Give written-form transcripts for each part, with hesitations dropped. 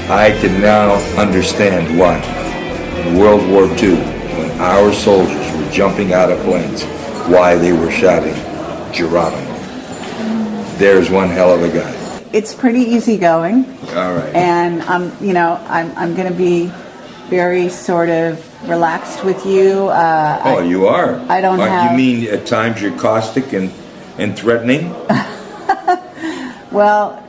I can now understand why, in World War II, when our soldiers were jumping out of planes, why they were shouting, Geronimo. There's one hell of a guy. It's pretty easygoing. All right. And I'm going to be very sort of relaxed with you. You are? I don't have... You mean at times you're caustic and threatening? Well,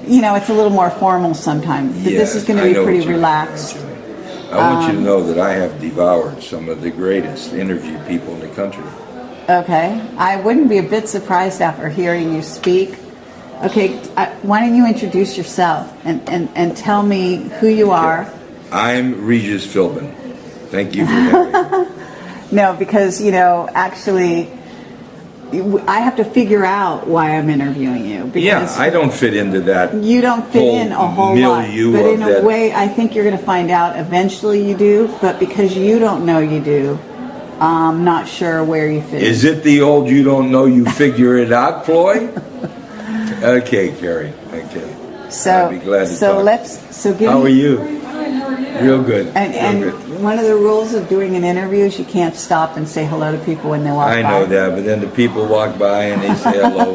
it's a little more formal sometimes. But this is going to be pretty relaxed. I want you to know that I have devoured some of the greatest interview people in the country. Okay. I wouldn't be a bit surprised after hearing you speak. Okay, why don't you introduce yourself and tell me who you are? I'm Regis Philbin. Thank you for having me. No, because, actually, I have to figure out why I'm interviewing you. Because I don't fit into that. You don't fit in a whole lot. But in a way, I think you're going to find out eventually you do. But because you don't know you do, I'm not sure where you fit in. Is it the old you don't know you figure it out ploy? Okay, Carrie. Okay. So, I'd be glad to talk. How are you? Real good. And Real good. One of the rules of doing an interview is you can't stop and say hello to people when they walk by. I know that, but then the people walk by and they say hello.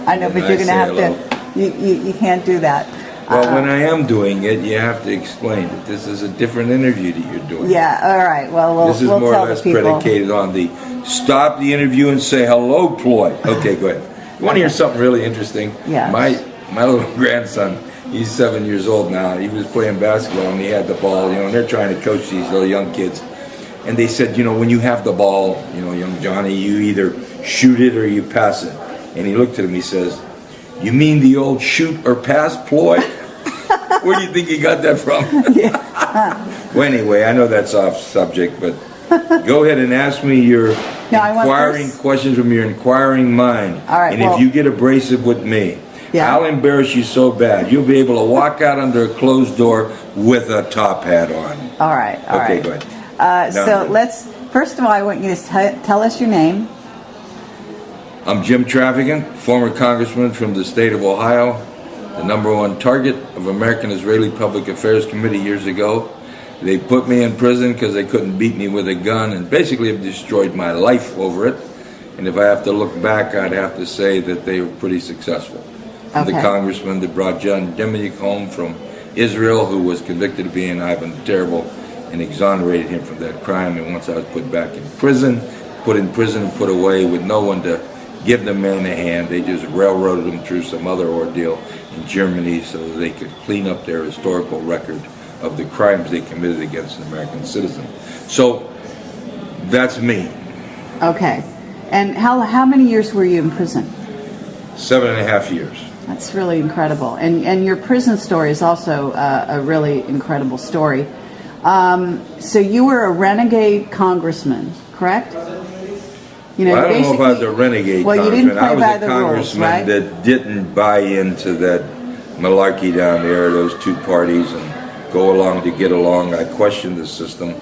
I know, but you're going to have to. You can't do that. Well, when I am doing it, you have to explain that this is a different interview that you're doing. Yeah. All right. Well, this is we'll more tell or less the people. predicated on the stop the interview and say hello ploy. Okay, go ahead. You want to hear something really interesting? Yeah. My little grandson, he's 7 years old now. He was playing basketball and he had the ball, and they're trying to coach these little young kids. And they said, when you have the ball, young Johnny, you either shoot it or you pass it. And he looked at him, he says, you mean the old shoot or pass ploy? Where do you think he got that from? Well, anyway, I know that's off subject, but go ahead and ask me your inquiring questions from your inquiring mind. All right, and if you get abrasive with me, I'll embarrass you so bad, you'll be able to walk out under a closed door with a top hat on. All right. Okay, go ahead. So first of all, I want you to tell us your name. I'm Jim Traficant, former congressman from the state of Ohio, the #1 target of American-Israeli Public Affairs Committee years ago. They put me in prison because they couldn't beat me with a gun and basically have destroyed my life over it. And if I have to look back, I'd have to say that they were pretty successful. Okay. The congressman that brought John Demjanjuk home from Israel, who was convicted of being Ivan the Terrible, and exonerated him from that crime. And once I was put back in prison and put away with no one to give the man a hand, they just railroaded him through some other ordeal in Germany so that they could clean up their historical record of the crimes they committed against an American citizen. So that's me. Okay. And how many years were you in prison? 7.5 years. That's really incredible. And your prison story is also a really incredible story. So you were a renegade congressman, correct? I don't know if I was a renegade congressman. You didn't play I was by a the congressman rules, right? that didn't buy into that malarkey down there, those two parties, and go along to get along. I questioned the system.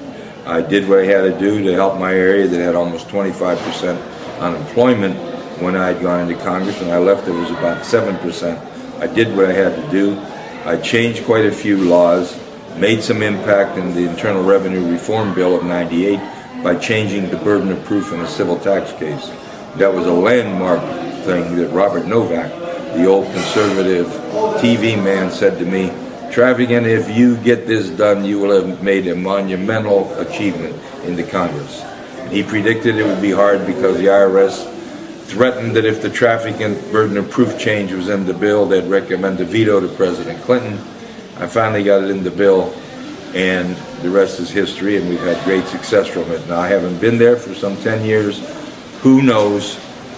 I did what I had to do to help my area that had almost 25% unemployment when I had gone into Congress. When I left, it was about 7%. I did what I had to do. I changed quite a few laws, made some impact in the Internal Revenue Reform Bill of '98 by changing the burden of proof in a civil tax case. That was a landmark thing that Robert Novak, the old conservative TV man, said to me, Traficant, if you get this done, you will have made a monumental achievement in the Congress. He predicted it would be hard because the IRS threatened that if the Traficant burden of proof change was in the bill, they'd recommend a veto to President Clinton. I finally got it in the bill, and the rest is history, and we've had great success from it. Now, I haven't been there for some 10 years. Who knows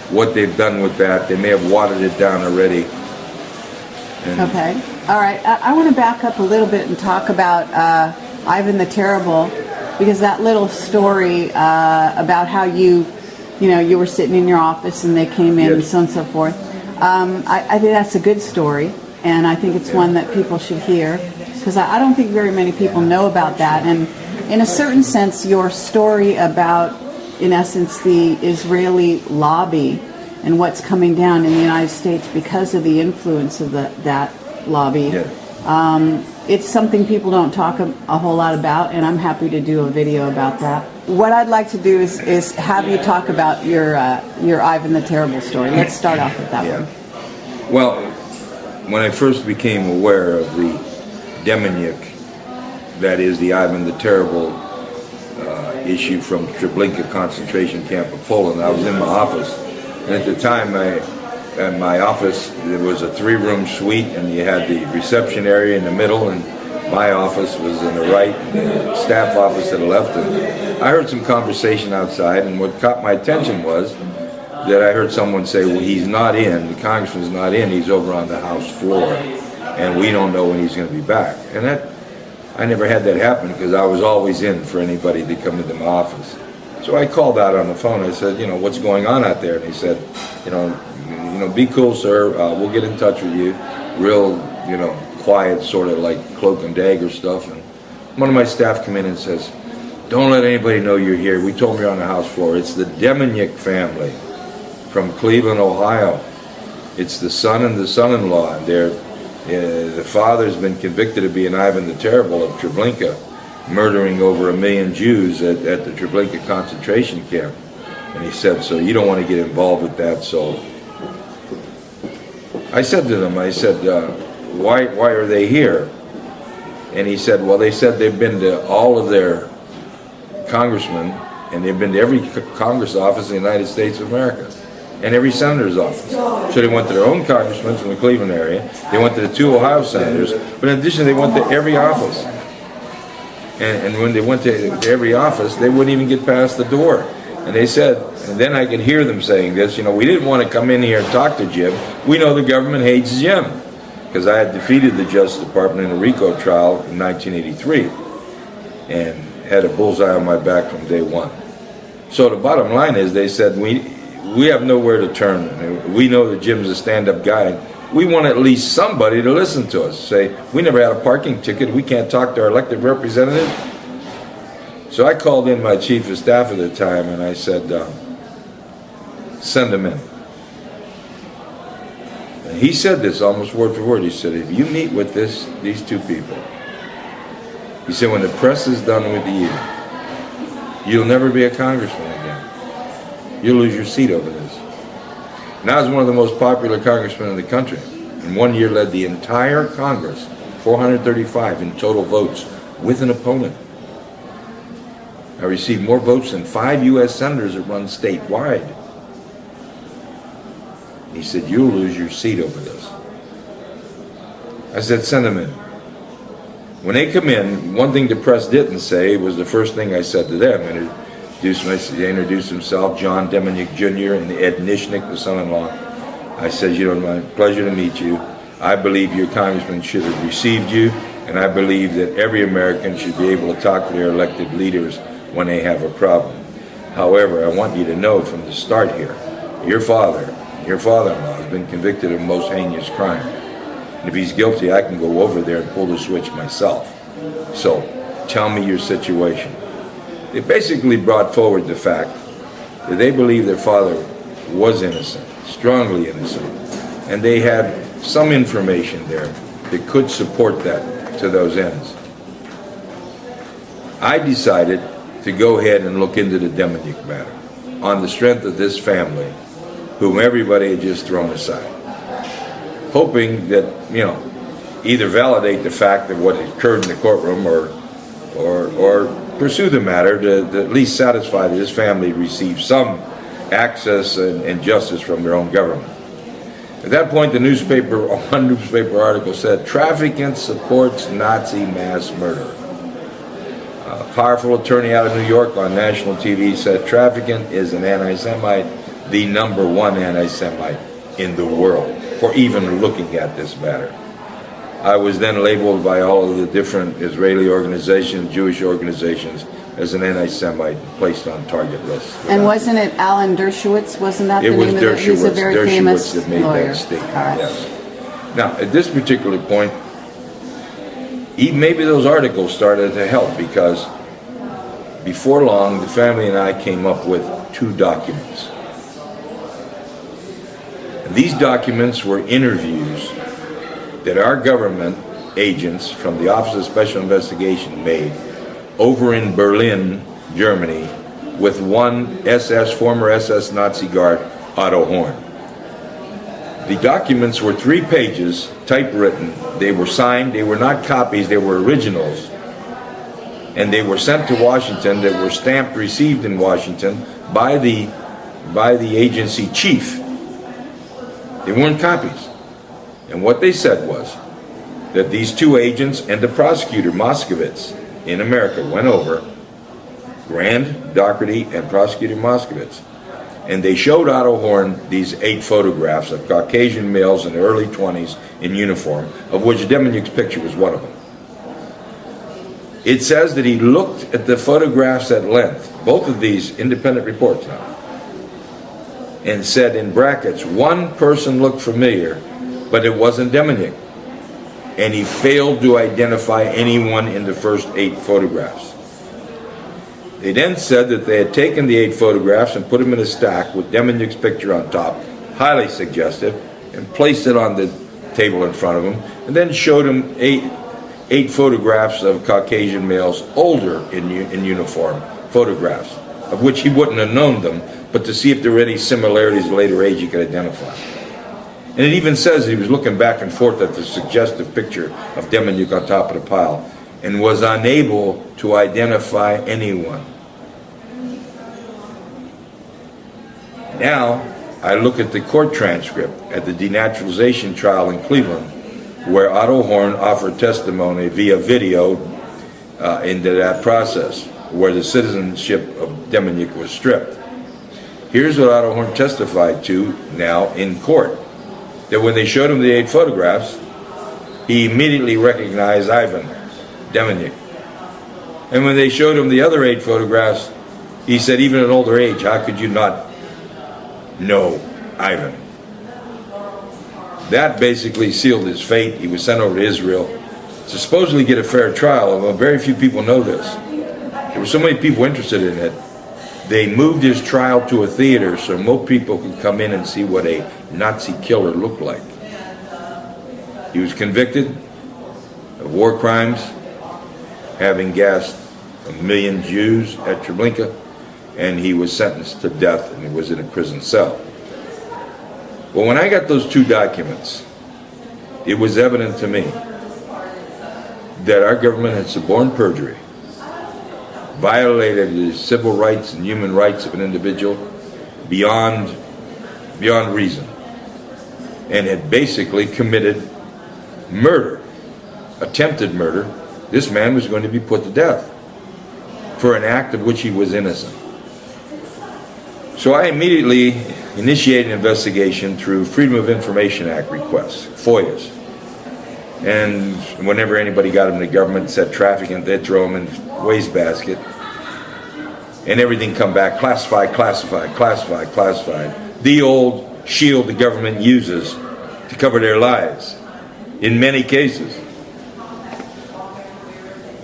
what they've done with that? They may have watered it down already. Okay. All right. I want to back up a little bit and talk about Ivan the Terrible, because that little story about how you were sitting in your office and they came in and so on and so forth. I think that's a good story, and I think it's one that people should hear, because I don't think very many people know about that. And in a certain sense, your story about, in essence, the Israeli lobby and what's coming down in the United States because of the influence of that lobby it's something people don't talk a whole lot about, and I'm happy to do a video about that. What I'd like to do is have you talk about your Ivan the Terrible story. Let's start off with that one. Well, when I first became aware of the demonic, that is the Ivan the Terrible issue from Treblinka concentration camp of Poland, I was in my office, and at the time at my office there was a 3-room suite, and you had the reception area in the middle, and my office was in the right, the staff office to the left. And I heard some conversation outside, and what caught my attention was that I heard someone say, well, he's not in, the congressman's not in, he's over on the House floor, and we don't know when he's going to be back. And that, I never had that happen, because I was always in for anybody to come into my office. So I called out on the phone. I said, what's going on out there? And he said, be cool, sir. We'll get in touch with you. Real, quiet, sort of like cloak and dagger stuff. And one of my staff come in and says, don't let anybody know you're here. We told them you're on the House floor. It's the Demonic family from Cleveland, Ohio. It's the son and the son-in-law. And the father's been convicted of being Ivan the Terrible of Treblinka, murdering over 1 million Jews at the Treblinka concentration camp. And he said, so you don't want to get involved with that. So I said to them, why are they here? And he said, well, they said they've been to all of their congressmen, and they've been to every Congress office in the United States of America, and every senator's office. So they went to their own congressmen from the Cleveland area, they went to the 2 Ohio senators, but in addition they went to every office. And when they went to every office, they wouldn't even get past the door. And they said, and then I could hear them saying this, we didn't want to come in here and talk to Jim. We know the government hates Jim. Because I had defeated the Justice Department in a RICO trial in 1983 and had a bullseye on my back from day one. So the bottom line is, they said, we have nowhere to turn. We know that Jim's a stand-up guy. We want at least somebody to listen to us. Say, we never had a parking ticket. We can't talk to our elected representative. So I called in my chief of staff at the time, and I said, send him in. And he said this almost word for word. He said, if you meet with these 2 people, he said, when the press is done with you, you'll never be a congressman again. You'll lose your seat over this. And I was one of the most popular congressmen in the country. In 1 year led the entire Congress, 435 in total votes, with an opponent. I received more votes than 5 U.S. senators that run statewide. He said, you'll lose your seat over this. I said, send them in. When they come in, one thing the press didn't say was the first thing I said to them. They introduced himself, John Demonic Jr. and Ed Nishnik, the son-in-law. I said, my pleasure to meet you. I believe your congressman should have received you, and I believe that every American should be able to talk to their elected leaders when they have a problem. However, I want you to know from the start here, your father-in-law has been convicted of most heinous crime. And if he's guilty, I can go over there and pull the switch myself. So, tell me your situation. They basically brought forward the fact that they believe their father was innocent, strongly innocent, and they had some information there that could support that to those ends. I decided to go ahead and look into the Demonic matter on the strength of this family, whom everybody had just thrown aside, hoping that, either validate the fact of what occurred in the courtroom or pursue the matter to at least satisfy that this family received some access and justice from their own government. At that point, one newspaper article said, Traficant supports Nazi mass murder. A powerful attorney out of New York on national TV said, Traficant is an anti-Semite, the #1 anti-Semite in the world, for even looking at this matter. I was then labeled by all of the different Israeli organizations, Jewish organizations, as an anti-Semite, placed on target lists. And wasn't it Alan Dershowitz? Wasn't that the name of it? It was Dershowitz. He's a very famous that made lawyer. That statement. Right. Yes. Now, at this particular point, maybe those articles started to help, because before long, the family and I came up with 2 documents. And these documents were interviews that our government agents from the Office of Special Investigation made over in Berlin, Germany, with one former SS Nazi guard, Otto Horn. The documents were 3 pages, typewritten. They were signed. They were not copies. They were originals. And they were sent to Washington. They were stamped, received in Washington by the agency chief. They weren't copies. And what they said was that these 2 agents and the prosecutor, Moskowitz, in America, went over, Grand, Doherty, and Prosecutor Moskowitz, and they showed Otto Horn these 8 photographs of Caucasian males in the early 20s in uniform, of which Demjanjuk's picture was one of them. It says that he looked at the photographs at length, both of these independent reports now, and said in brackets, one person looked familiar, but it wasn't Demjanjuk. And he failed to identify anyone in the first 8 photographs. They then said that they had taken the 8 photographs and put them in a stack with Demjanjuk's picture on top, highly suggestive, and placed it on the table in front of him, and then showed him 8 photographs of Caucasian males, older in uniform photographs, of which he wouldn't have known them, but to see if there were any similarities at a later age he could identify. And it even says that he was looking back and forth at the suggestive picture of Demjanjuk on top of the pile and was unable to identify anyone. Now, I look at the court transcript at the denaturalization trial in Cleveland, where Otto Horn offered testimony via video into that process, where the citizenship of Demjanjuk was stripped. Here's what Otto Horn testified to now in court. That when they showed him the 8 photographs, he immediately recognized Ivan Demjanjuk. And when they showed him the other 8 photographs, he said, even at an older age, how could you not know Ivan? That basically sealed his fate. He was sent over to Israel to supposedly get a fair trial, although very few people know this. There were so many people interested in it. They moved his trial to a theater so more people could come in and see what a Nazi killer looked like. He was convicted of war crimes, having gassed 1 million Jews at Treblinka, and he was sentenced to death and he was in a prison cell. Well, when I got those 2 documents, it was evident to me that our government had suborned perjury, violated the civil rights and human rights of an individual beyond reason, and had basically committed murder, attempted murder. This man was going to be put to death for an act of which he was innocent. So I immediately initiated an investigation through Freedom of Information Act requests, FOIAs. And whenever anybody got them to government said Traficant, they'd throw them in wastebasket. And everything come back classified, classified, classified, classified. The old shield the government uses to cover their lies in many cases.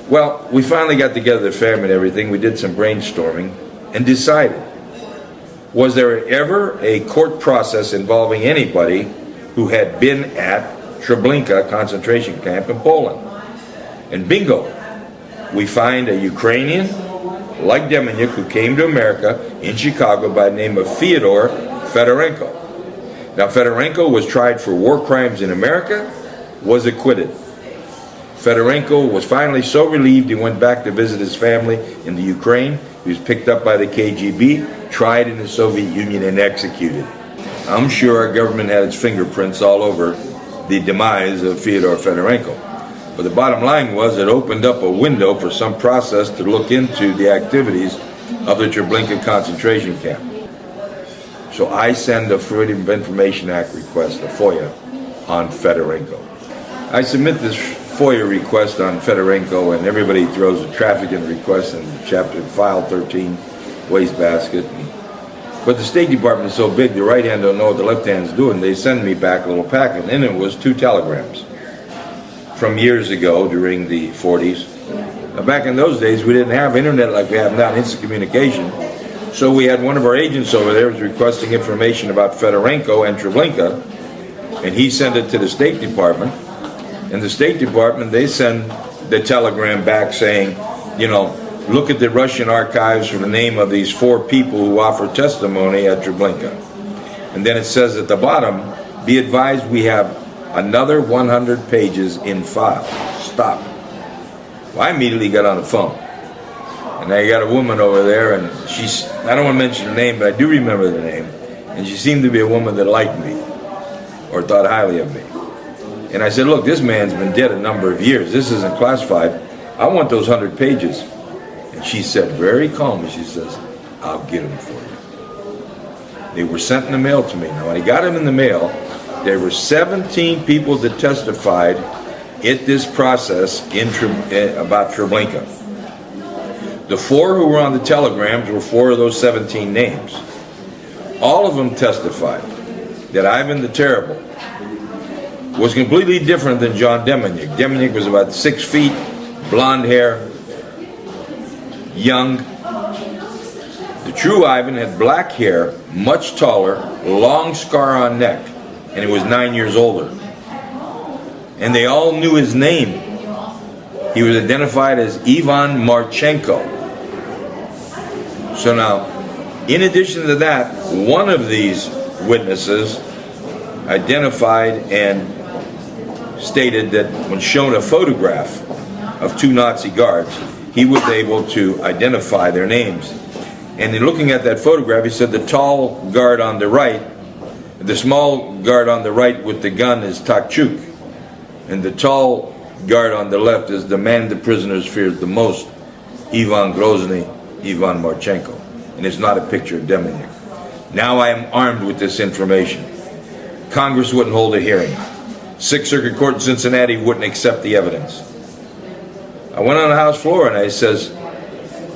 Well, we finally got together, the family and everything. We did some brainstorming and decided, was there ever a court process involving anybody who had been at Treblinka concentration camp in Poland? And bingo, we find a Ukrainian like Demjanjuk who came to America in Chicago by the name of Fyodor Fedorenko. Now Fedorenko was tried for war crimes in America, was acquitted. Fedorenko was finally so relieved he went back to visit his family in the Ukraine. He was picked up by the KGB, tried in the Soviet Union, and executed. I'm sure our government had its fingerprints all over the demise of Fyodor Fedorenko. But the bottom line was it opened up a window for some process to look into the activities of the Treblinka concentration camp. So I send a Freedom of Information Act request, a FOIA, on Fedorenko. I submit this FOIA request on Fedorenko, and everybody throws a Traficant request in chapter file 13 wastebasket. But the State Department is so big, the right hand don't know what the left hand's doing. They send me back a little packet, and it was 2 telegrams from years ago during the 40s. Now, back in those days, we didn't have internet like we have now, instant communication. So we had one of our agents over there was requesting information about Fedorenko and Treblinka, and he sent it to the State Department. And the State Department, they send the telegram back saying, you know, look at the Russian archives for the name of these 4 people who offered testimony at Treblinka. And then it says at the bottom, be advised we have another 100 pages in file. Stop. Well, I immediately got on the phone. And I got a woman over there, and she's, I don't want to mention her name, but I do remember the name. And she seemed to be a woman that liked me, or thought highly of me. And I said, look, this man's been dead a number of years. This isn't classified. I want those 100 pages. And she said very calmly, she says, I'll get them for you. They were sent in the mail to me. Now, when I got them in the mail, there were 17 people that testified at this process about Treblinka. The 4 who were on the telegrams were 4 of those 17 names. All of them testified that Ivan the Terrible was completely different than John Demjanjuk. Demjanjuk was about 6 feet, blonde hair, young. The true Ivan had black hair, much taller, long scar on neck, and he was 9 years older. And they all knew his name. He was identified as Ivan Marchenko. So now, in addition to that, one of these witnesses identified and stated that when shown a photograph of 2 Nazi guards, he was able to identify their names. And in looking at that photograph, he said the tall guard on the right, the small guard on the right with the gun is Takchuk, and the tall guard on the left is the man the prisoners feared the most, Ivan Grozny, Ivan Marchenko. And it's not a picture of Demjanjuk. Now I am armed with this information. Congress wouldn't hold a hearing. Sixth Circuit Court in Cincinnati wouldn't accept the evidence. I went on the House floor and I says,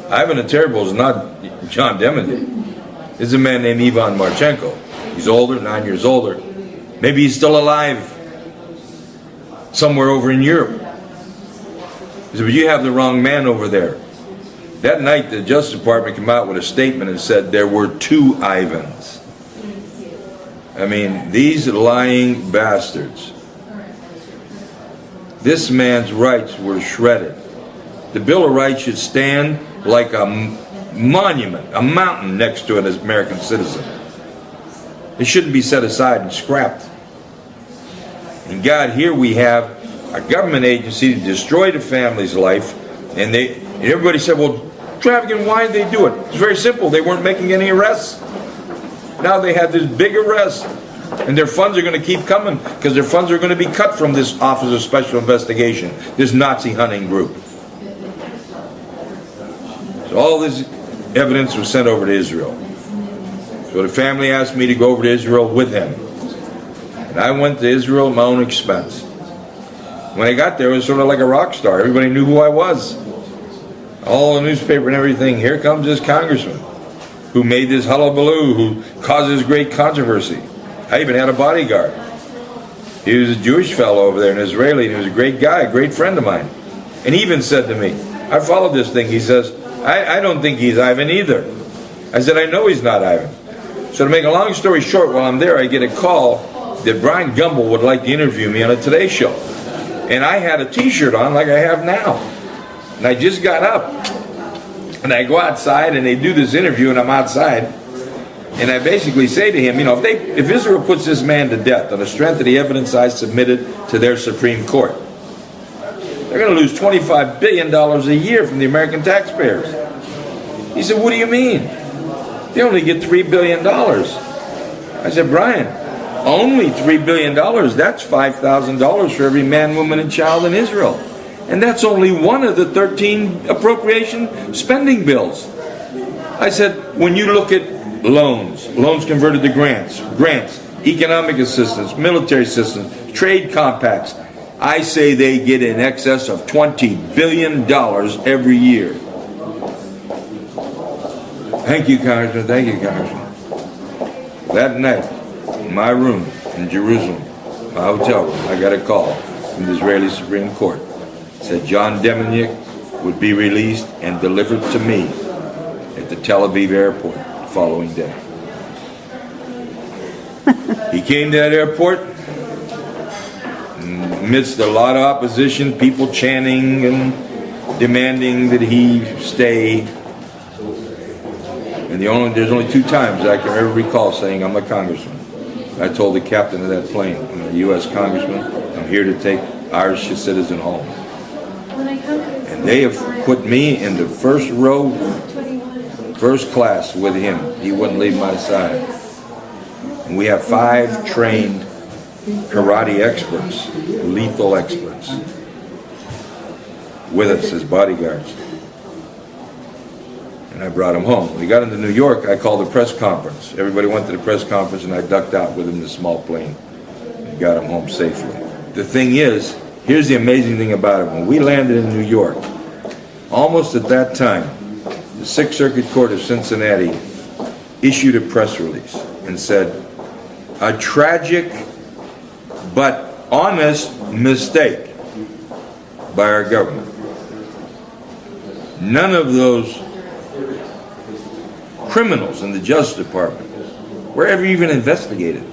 Ivan the Terrible is not John Demjanjuk. This is a man named Ivan Marchenko. He's older, 9 years older. Maybe he's still alive somewhere over in Europe. He said, but you have the wrong man over there. That night the Justice Department came out with a statement and said there were 2 Ivans. I mean, these lying bastards. This man's rights were shredded. The Bill of Rights should stand like a monument, a mountain next to an American citizen. It shouldn't be set aside and scrapped. And God, here we have a government agency to destroy the family's life, and everybody said, well, Traficant, why did they do it? It's very simple. They weren't making any arrests. Now they have this big arrest, and their funds are going to keep coming because their funds are going to be cut from this Office of Special Investigation, this Nazi hunting group. So all this evidence was sent over to Israel. So the family asked me to go over to Israel with him. And I went to Israel at my own expense. When I got there, it was sort of like a rock star. Everybody knew who I was. All the newspaper and everything. Here comes this congressman who made this hullabaloo, who causes great controversy. I even had a bodyguard. He was a Jewish fellow over there, an Israeli, and he was a great guy, a great friend of mine. And he even said to me, I followed this thing. He says, I don't think he's Ivan either. I said, I know he's not Ivan. So to make a long story short, while I'm there, I get a call that Brian Gumbel would like to interview me on a Today Show. And I had a t-shirt on like I have now. And I just got up. And I go outside and they do this interview and I'm outside. And I basically say to him, you know, if Israel puts this man to death on the strength of the evidence I submitted to their Supreme Court, they're going to lose $25 billion a year from the American taxpayers. He said, what do you mean? They only get $3 billion. I said, Brian, only $3 billion, that's $5,000 for every man, woman, and child in Israel. And that's only one of the 13 appropriation spending bills. I said, when you look at loans converted to grants, economic assistance, military assistance, trade compacts, I say they get in excess of $20 billion every year. Thank you, Congressman. Thank you, Congressman. That night, in my room in Jerusalem, my hotel room, I got a call from the Israeli Supreme Court. It said John Demjanjuk would be released and delivered to me at the Tel Aviv airport the following day. He came to that airport. amidst a lot of opposition, people chanting and demanding that he stay. And there's only 2 times I can ever recall saying I'm a congressman. I told the captain of that plane, I'm a U.S. congressman, I'm here to take Irish citizen home. And they have put me in the first row, first class with him. He wouldn't leave my side. And we have 5 trained karate experts, lethal experts, with us as bodyguards. And I brought him home. When we got into New York, I called a press conference. Everybody went to the press conference, and I ducked out with him in a small plane and got him home safely. The thing is, here's the amazing thing about it. When we landed in New York, almost at that time, the 6th Circuit Court of Cincinnati issued a press release and said, a tragic but honest mistake by our government. None of those criminals in the Justice Department were ever even investigated.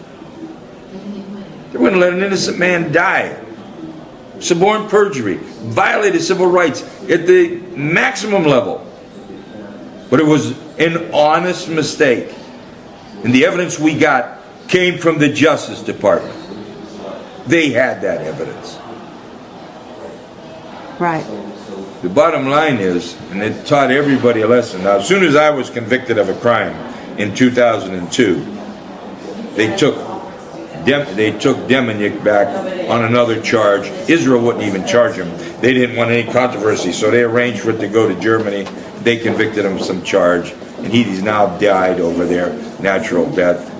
They wouldn't let an innocent man die. Suborned perjury, violated civil rights at the maximum level. But it was an honest mistake. And the evidence we got came from the Justice Department. They had that evidence. Right. The bottom line is, and it taught everybody a lesson. Now, as soon as I was convicted of a crime in 2002, they took Deminick back on another charge. Israel wouldn't even charge him. They didn't want any controversy, so they arranged for it to go to Germany. They convicted him of some charge, and he's now died over there, natural death.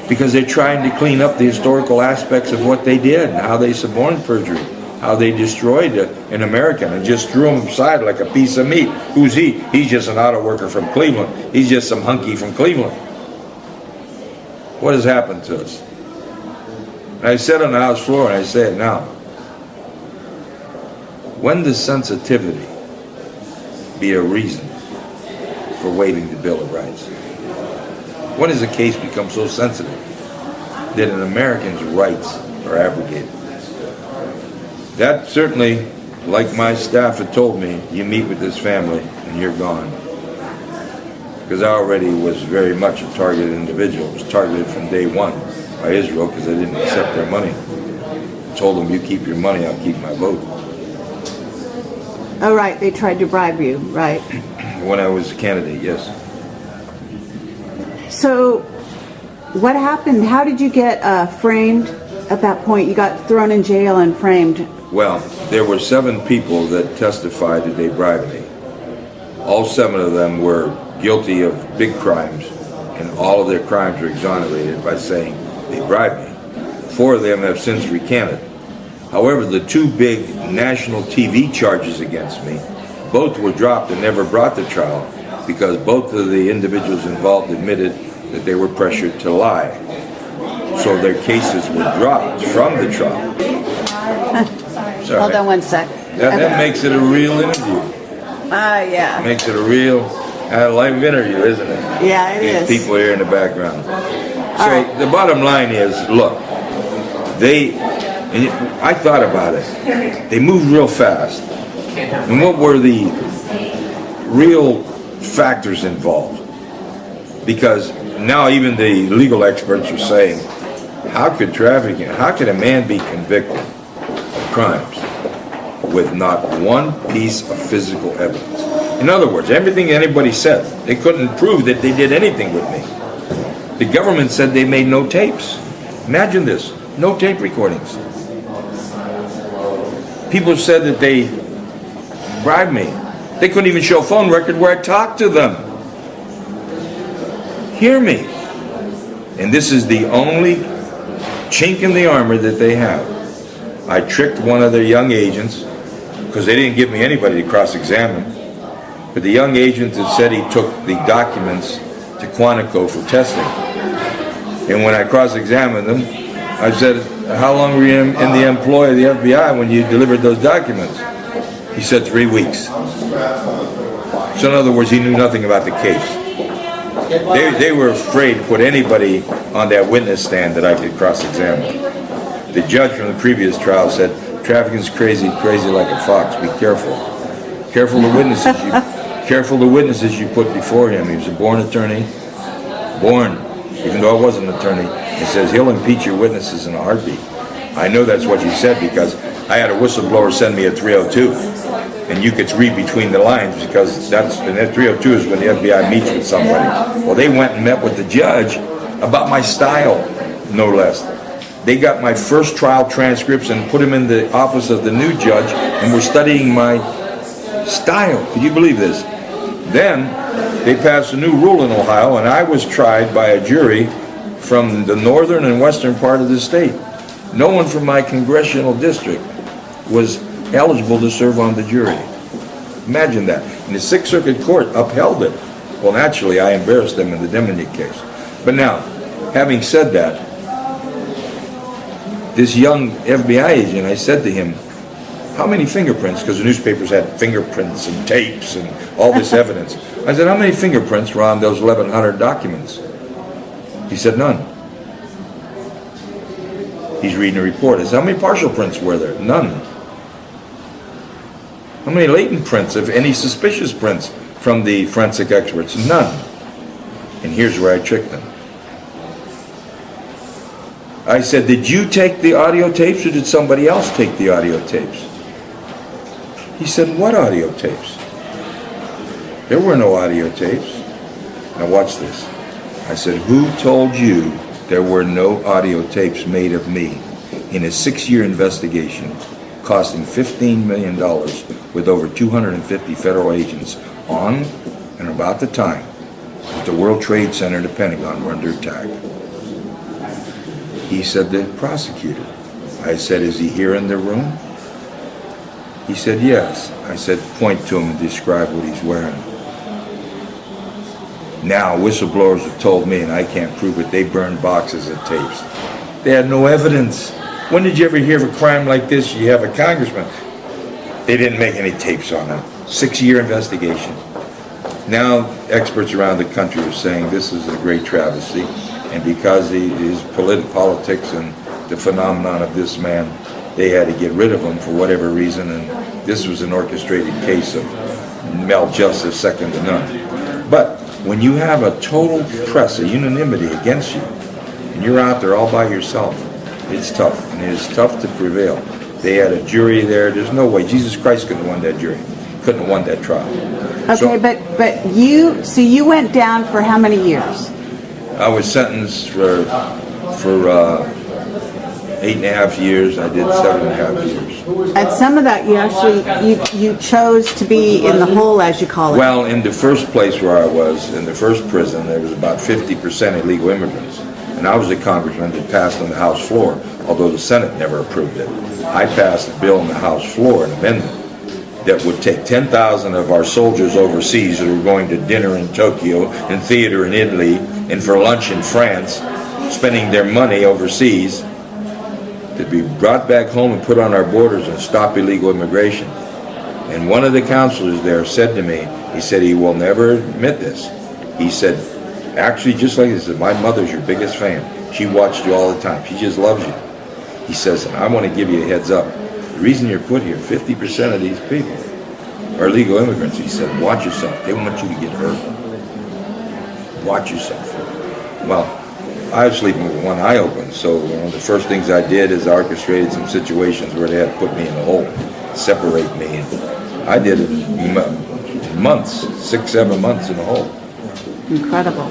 Because they're trying to clean up the historical aspects of what they did, and how they suborned perjury, how they destroyed an American and just threw him aside like a piece of meat. Who's he? He's just an auto worker from Cleveland. He's just some hunky from Cleveland. What has happened to us? And I said on the House floor, and I say it now, when does sensitivity be a reason for waiving the Bill of Rights? When does a case become so sensitive that an American's rights are abrogated? That certainly, like my staff had told me, you meet with this family and you're gone. Because I already was very much a targeted individual. I was targeted from day one by Israel because I didn't accept their money. I told them, you keep your money, I'll keep my vote. Oh, right. They tried to bribe you, right? When I was a candidate, yes. So, what happened? How did you get framed at that point? You got thrown in jail and framed. Well, there were 7 people that testified that they bribed me. All 7 of them were guilty of big crimes, and all of their crimes were exonerated by saying they bribed me. 4 of them have since recanted. However, the 2 big national TV charges against me, both were dropped and never brought to trial because both of the individuals involved admitted that they were pressured to lie. So their cases were dropped from the trial. Sorry. Hold on one sec. That makes it a real interview. Yeah. Makes it a real live interview, isn't it? Yeah, it is. People here in the background. So right. The bottom line is, look, and I thought about it. They moved real fast. And what were the real factors involved? Because now even the legal experts are saying, how could a man be convicted of crimes with not one piece of physical evidence? In other words, everything anybody said, they couldn't prove that they did anything with me. The government said they made no tapes. Imagine this, no tape recordings. People said that they bribed me. They couldn't even show a phone record where I talked to them. Hear me. And this is the only chink in the armor that they have. I tricked one of their young agents because they didn't give me anybody to cross-examine. But the young agent had said he took the documents to Quantico for testing. And when I cross-examined them, I said, how long were you in the employ of the FBI when you delivered those documents? He said 3 weeks. So in other words, he knew nothing about the case. They were afraid to put anybody on that witness stand that I could cross-examine. The judge from the previous trial said, Traficant's crazy like a fox. Be careful. Careful the witnesses you put before him. He was a born attorney. Born, even though I was an attorney. He says he'll impeach your witnesses in a heartbeat. I know that's what you said because I had a whistleblower send me a 302. And you could read between the lines because that 302 is when the FBI meets with somebody. Well, they went and met with the judge about my style, no less. They got my first trial transcripts and put them in the office of the new judge and were studying my style. Can you believe this? Then they passed a new rule in Ohio, and I was tried by a jury from the northern and western part of the state. No one from my congressional district was eligible to serve on the jury. Imagine that. And the Sixth Circuit Court upheld it. Well, naturally, I embarrassed them in the Deminick case. But now, having said that, this young FBI agent, I said to him, how many fingerprints, because the newspapers had fingerprints and tapes and all this evidence. I said, how many fingerprints were on those 1,100 documents? He said, none. He's reading a report. I said, how many partial prints were there? None. How many latent prints, if any suspicious prints from the forensic experts? None. And here's where I tricked them. I said, did you take the audio tapes or did somebody else take the audio tapes? He said, what audio tapes? There were no audio tapes. Now watch this. I said, who told you there were no audio tapes made of me in a 6-year investigation costing $15 million with over 250 federal agents on and about the time that the World Trade Center and the Pentagon were under attack? He said, the prosecutor. I said, is he here in the room? He said, yes. I said, point to him and describe what he's wearing. Now, whistleblowers have told me, and I can't prove it, they burned boxes of tapes. They had no evidence. When did you ever hear of a crime like this? You have a congressman. They didn't make any tapes on him. 6-year investigation. Now, experts around the country are saying this is a great travesty. And because his politics and the phenomenon of this man, they had to get rid of him for whatever reason. And this was an orchestrated case of maljustice second to none. But when you have a total press, a unanimity against you, and you're out there all by yourself, it's tough. And it is tough to prevail. They had a jury there. There's no way. Jesus Christ couldn't have won that jury. Couldn't have won that trial. Okay, so, but you went down for how many years? I was sentenced for 8.5 years. I did 7.5 years. And some of that you chose to be in the hole, as you call it. Well, in the first place where I was, in the first prison, there was about 50% illegal immigrants. And I was a congressman that passed on the House floor, although the Senate never approved it. I passed a bill on the House floor, an amendment, that would take 10,000 of our soldiers overseas that were going to dinner in Tokyo and theater in Italy and for lunch in France, spending their money overseas, to be brought back home and put on our borders and stop illegal immigration. And one of the counselors there said to me, he said, he will never admit this. He said, actually, just like this, my mother's your biggest fan. She watched you all the time. She just loves you. He says, and I want to give you a heads up. The reason you're put here, 50% of these people are illegal immigrants. He said, watch yourself. They want you to get hurt. Watch yourself. Well, I was sleeping with one eye open, so one of the first things I did is I orchestrated some situations where they had to put me in a hole, separate me. And I did it months, 6-7 months in a hole. Incredible.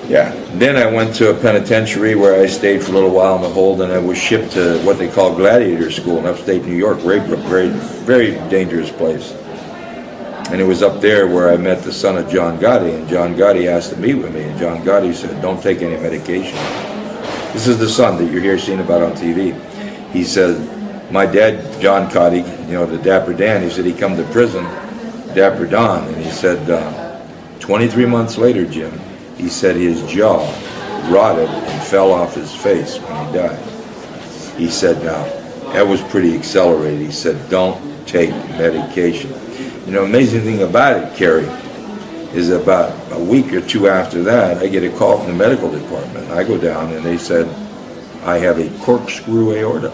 Yeah. Then I went to a penitentiary where I stayed for a little while in the hold, and I was shipped to what they call Gladiator School in upstate New York, very, very dangerous place. And it was up there where I met the son of John Gotti, and John Gotti asked to meet with me, and John Gotti said, don't take any medication. This is the son that you're here seeing about on TV. He said, my dad, John Gotti, the Dapper Dan, he said he come to prison, Dapper Don, and he said, 23 months later, Jim, he said his jaw rotted and fell off his face when he died. He said, now, that was pretty accelerated. He said, don't take medication. Amazing thing about it, Kerry, is about a week or two after that, I get a call from the medical department. I go down and they said, I have a corkscrew aorta.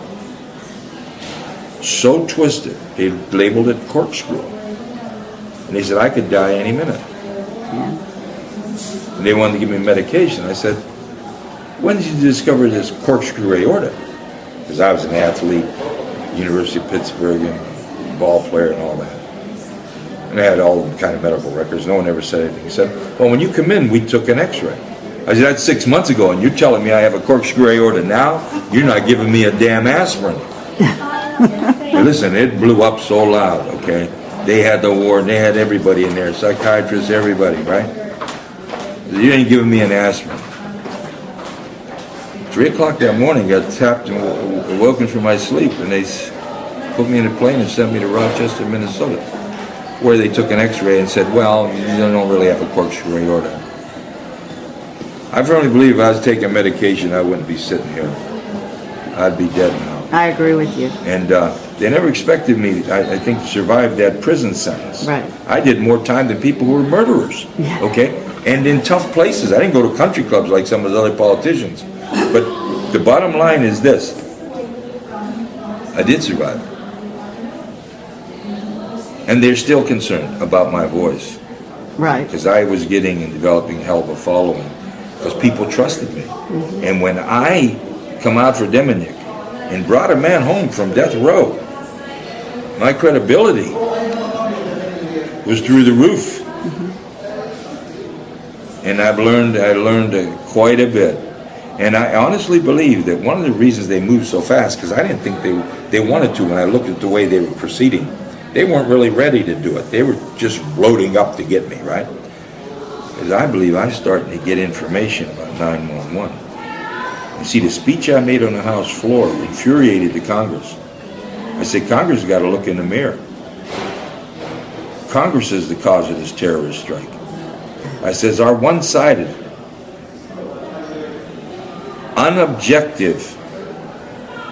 so twisted, they labeled it corkscrew. And they said I could die any minute. Yeah. And they wanted to give me medication. I said, when did you discover this corkscrew aorta? Because I was an athlete, University of Pittsburgh, and ball player and all that. And I had all kind of medical records. No one ever said anything. He said, well, when you come in, we took an x-ray. I said, that's 6 months ago, and you're telling me I have a corkscrew aorta now? You're not giving me a damn aspirin. Hey, listen, it blew up so loud, okay? They had the ward, they had everybody in there, psychiatrists, everybody, right? You ain't giving me an aspirin. 3 o'clock that morning, got tapped and woken from my sleep, and they put me in a plane and sent me to Rochester, Minnesota, where they took an x-ray and said, well, you don't really have a corkscrew aorta. I firmly believe if I was taking medication, I wouldn't be sitting here. I'd be dead now. I agree with you. And they never expected me, I think, to survive that prison sentence. Right. I did more time than people who were murderers, Yeah. okay? And in tough places. I didn't go to country clubs like some of the other politicians. But the bottom line is this. I did survive. And they're still concerned about my voice. Right. Because I was getting and developing a hell of a following. Because people trusted me. Mm-hmm. And when I come out for Deminic and brought a man home from death row, my credibility was through the roof. Mm-hmm. And I learned quite a bit. And I honestly believe that one of the reasons they moved so fast, because I didn't think they wanted to when I looked at the way they were proceeding. They weren't really ready to do it. They were just loading up to get me, right? Because I believe I was starting to get information about 911. You see, the speech I made on the House floor infuriated the Congress. I said, Congress has got to look in the mirror. Congress is the cause of this terrorist strike. I says, our one-sided, unobjective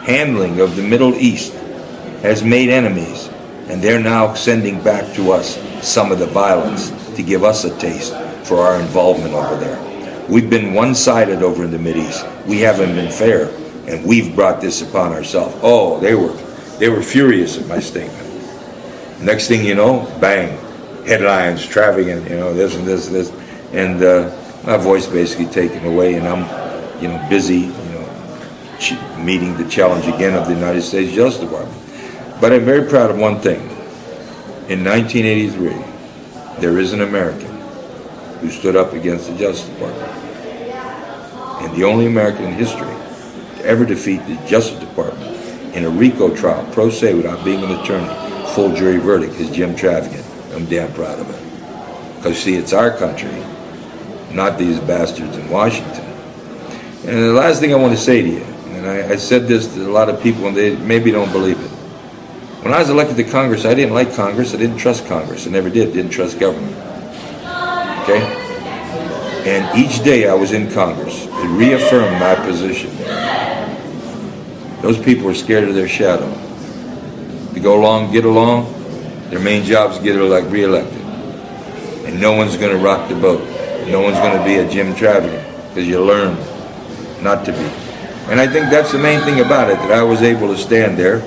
handling of the Middle East has made enemies, and they're now sending back to us some of the violence to give us a taste for our involvement over there. We've been one-sided over in the Mideast. We haven't been fair, and we've brought this upon ourselves. Oh, they were furious at my statement. Next thing you know, bang, headlines, Traficant, this and this, and my voice basically taken away, and I'm, busy, meeting the challenge again of the United States Justice Department. But I'm very proud of one thing. In 1983, there is an American who stood up against the Justice Department. And the only American in history to ever defeat the Justice Department in a RICO trial, pro se, without being an attorney, full jury verdict, is Jim Traficant. I'm damn proud of it. Because, see, it's our country, not these bastards in Washington. And the last thing I want to say to you, and I said this to a lot of people, and they maybe don't believe it. When I was elected to Congress, I didn't like Congress. I didn't trust Congress. I never did. Didn't trust government. Okay? And each day I was in Congress, it reaffirmed my position. Those people are scared of their shadow. To go along, get along, their main job is to get reelected. And no one's going to rock the boat. No one's going to be a Jim Traficant, because you learn not to be. And I think that's the main thing about it, that I was able to stand there.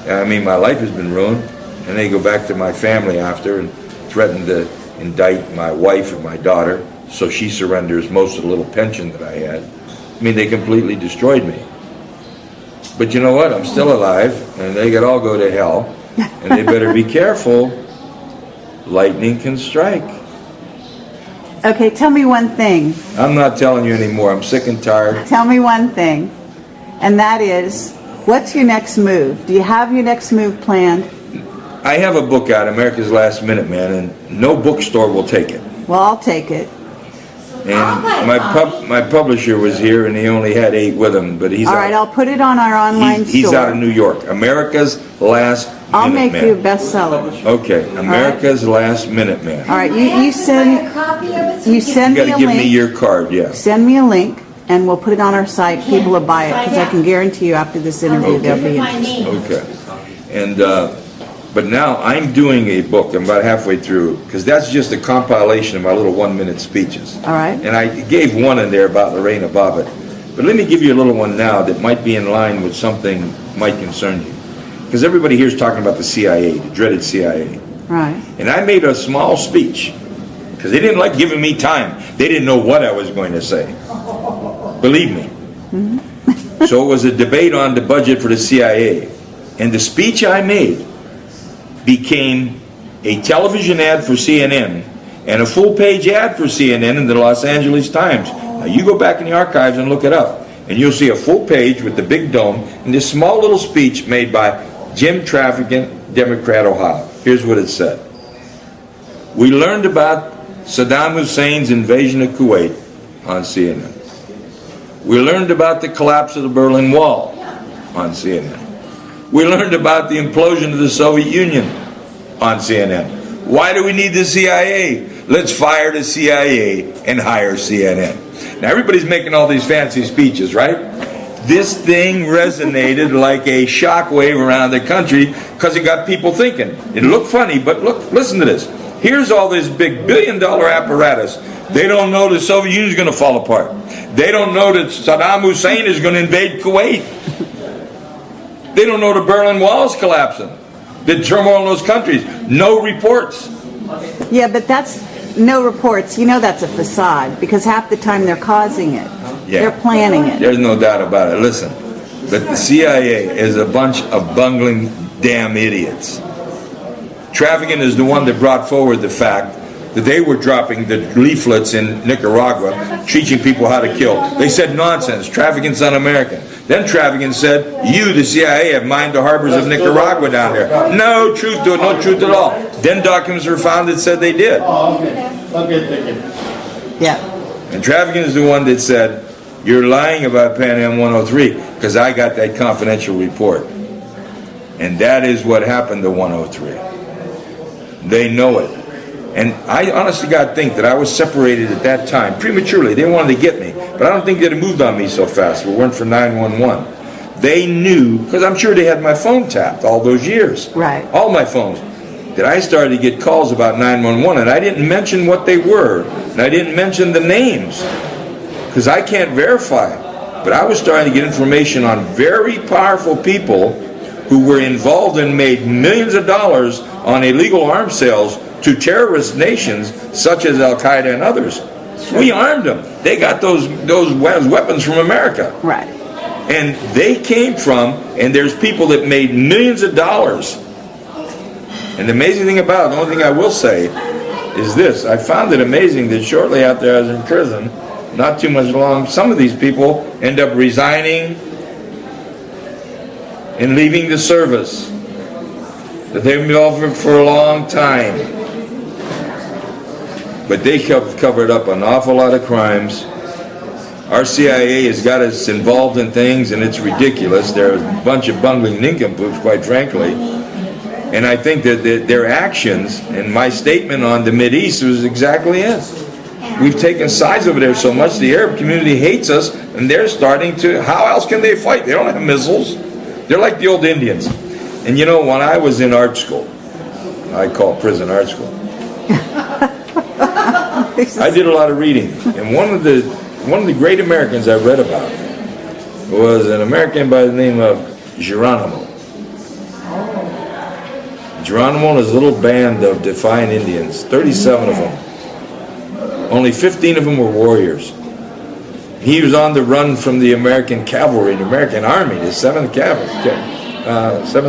I mean, my life has been ruined, and they go back to my family after and threaten to indict my wife and my daughter, so she surrenders most of the little pension that I had. I mean, they completely destroyed me. But you know what? I'm still alive, and they could all go to hell, and they better be careful. Lightning can strike. Okay, tell me one thing. I'm not telling you anymore. I'm sick and tired. Tell me one thing, and that is, what's your next move? Do you have your next move planned? I have a book out, America's Last Minute Man, and no bookstore will take it. Well, I'll take it. And my publisher was here, and he only had 8 with him, but he's all right. I'll put it on our online he's store. out of New York. America's Last Minute Man. I'll make you a bestseller. Okay, America's Last Minute Man. All right, you send me a You got to give me link. your card, yeah. Send me a link, and we'll put it on our site. People will buy it, because I can guarantee you after this interview they'll be interested. Okay, and but now I'm doing a book. I'm about halfway through, because that's just a compilation of my little 1-minute speeches. All right. And I gave one in there about Lorena Bobbitt. But let me give you a little one now that might be in line with something might concern you. because everybody here is talking about the CIA, the dreaded CIA. Right. And I made a small speech, because they didn't like giving me time. They didn't know what I was going to say. Believe me. Mm-hmm. So it was a debate on the budget for the CIA. And the speech I made became a television ad for CNN and a full-page ad for CNN in the Los Angeles Times. Now you go back in the archives and look it up, and you'll see a full page with the big dome and this small little speech made by Jim Traficant, Democrat, Ohio. Here's what it said. We learned about Saddam Hussein's invasion of Kuwait on CNN. We learned about the collapse of the Berlin Wall on CNN. We learned about the implosion of the Soviet Union on CNN. Why do we need the CIA? Let's fire the CIA and hire CNN. Now everybody's making all these fancy speeches, right? This thing resonated like a shockwave around the country because it got people thinking. It looked funny, but look, listen to this. Here's all this big billion-dollar apparatus. They don't know the Soviet Union is going to fall apart. They don't know that Saddam Hussein is going to invade Kuwait. They don't know the Berlin Wall is collapsing. The turmoil in those countries. No reports. Yeah, but that's no reports. You know that's a facade because half the time they're causing it. Yeah. They're planning it. There's no doubt about it. Listen, but the CIA is a bunch of bungling damn idiots. Traficant is the one that brought forward the fact that they were dropping the leaflets in Nicaragua teaching people how to kill. They said nonsense. Traficant's un-American. Then Traficant said, you, the CIA, have mined the harbors of Nicaragua down there. No truth to it, no truth at all. Then documents were found that said they did. Oh, okay. Thank you. Yeah. And Traficant is the one that said, you're lying about Pan Am 103 because I got that confidential report. And that is what happened to 103. They know it. And I honestly God think that I was separated at that time prematurely. They wanted to get me, but I don't think they'd have moved on me so fast if it weren't for 911. They knew, because I'm sure they had my phone tapped all those years. Right. All my phones. That I started to get calls about 911, and I didn't mention what they were, and I didn't mention the names, because I can't verify. But I was starting to get information on very powerful people who were involved and made millions of dollars on illegal arms sales to terrorist nations such as Al-Qaeda and others. Sure. We armed them. They got those weapons from America. Right. And they came from, and there's people that made millions of dollars. And the amazing thing about it, the only thing I will say is this. I found it amazing that shortly after I was in prison, not too much long, some of these people end up resigning and leaving the service that they've been involved for a long time. But they covered up an awful lot of crimes. Our CIA has got us involved in things, and it's ridiculous. They're a bunch of bungling nincompoops, quite frankly. And I think that their actions, and my statement on the Mideast was exactly it. We've taken sides over there so much, the Arab community hates us, and they're starting to, how else can they fight? They don't have missiles. They're like the old Indians. And you know, when I was in art school, I call prison art school, I did a lot of reading, and one of the great Americans I read about was an American by the name of Geronimo. Geronimo and his little band of defiant Indians, 37 of them. Only 15 of them were warriors. He was on the run from the American cavalry, the American army, the 7th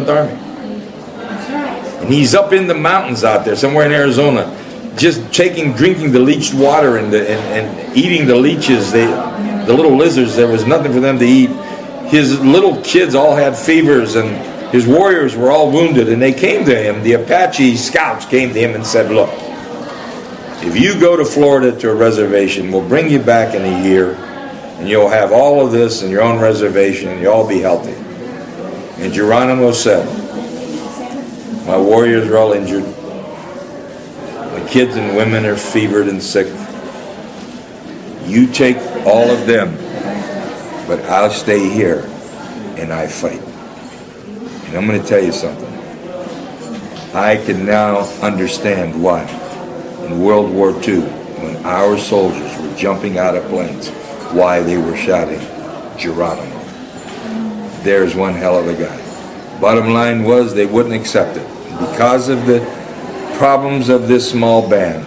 Army. And he's up in the mountains out there, somewhere in Arizona, just drinking the leached water and eating the leeches, the little lizards. There was nothing for them to eat. His little kids all had fevers, and his warriors were all wounded, and they came to him. The Apache scouts came to him and said, look, if you go to Florida to a reservation, we'll bring you back in a year, and you'll have all of this in your own reservation, and you'll all be healthy. And Geronimo said, my warriors are all injured. My kids and women are fevered and sick. You take all of them, but I'll stay here, and I fight. And I'm going to tell you something. I can now understand why in World War II, when our soldiers were jumping out of planes, why they were shouting, Geronimo. There's one hell of a guy. Bottom line was they wouldn't accept it. Because of the problems of this small band,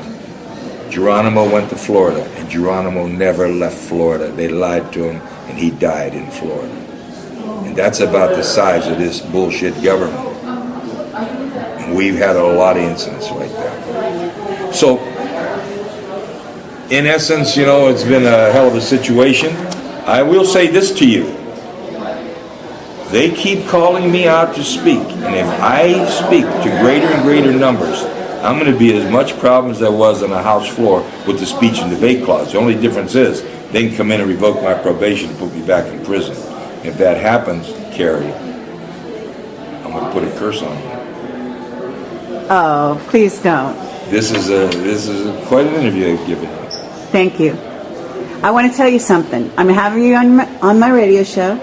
Geronimo went to Florida, and Geronimo never left Florida. They lied to him, and he died in Florida. And that's about the size of this bullshit government. And we've had a lot of incidents like that. So, in essence, you know, it's been a hell of a situation. I will say this to you. They keep calling me out to speak, and if I speak to greater and greater numbers, I'm going to be as much problem as I was on the House floor with the speech and debate clause. The only difference is they can come in and revoke my probation and put me back in prison. If that happens, Carrie, I'm going to put a curse on you. Oh, please don't. This is quite an interview I've given you. Thank you. I want to tell you something. I'm having you on my radio show,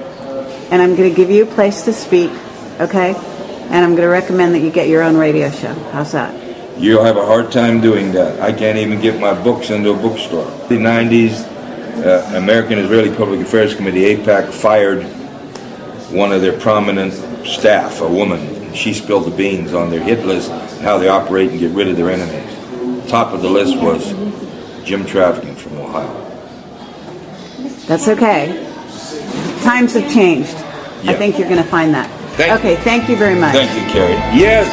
and I'm going to give you a place to speak, okay? And I'm going to recommend that you get your own radio show. How's that? You'll have a hard time doing that. I can't even get my books into a bookstore. In the 90s, American Israeli Public Affairs Committee, AIPAC, fired one of their prominent staff, a woman. She spilled the beans on their hit list and how they operate and get rid of their enemies. Top of the list was Jim Traficant from Ohio. That's okay. Times have changed. I Yeah. think you're going to find that. Thank you. Okay, thank you very much. Thank you, Carrie. Yes.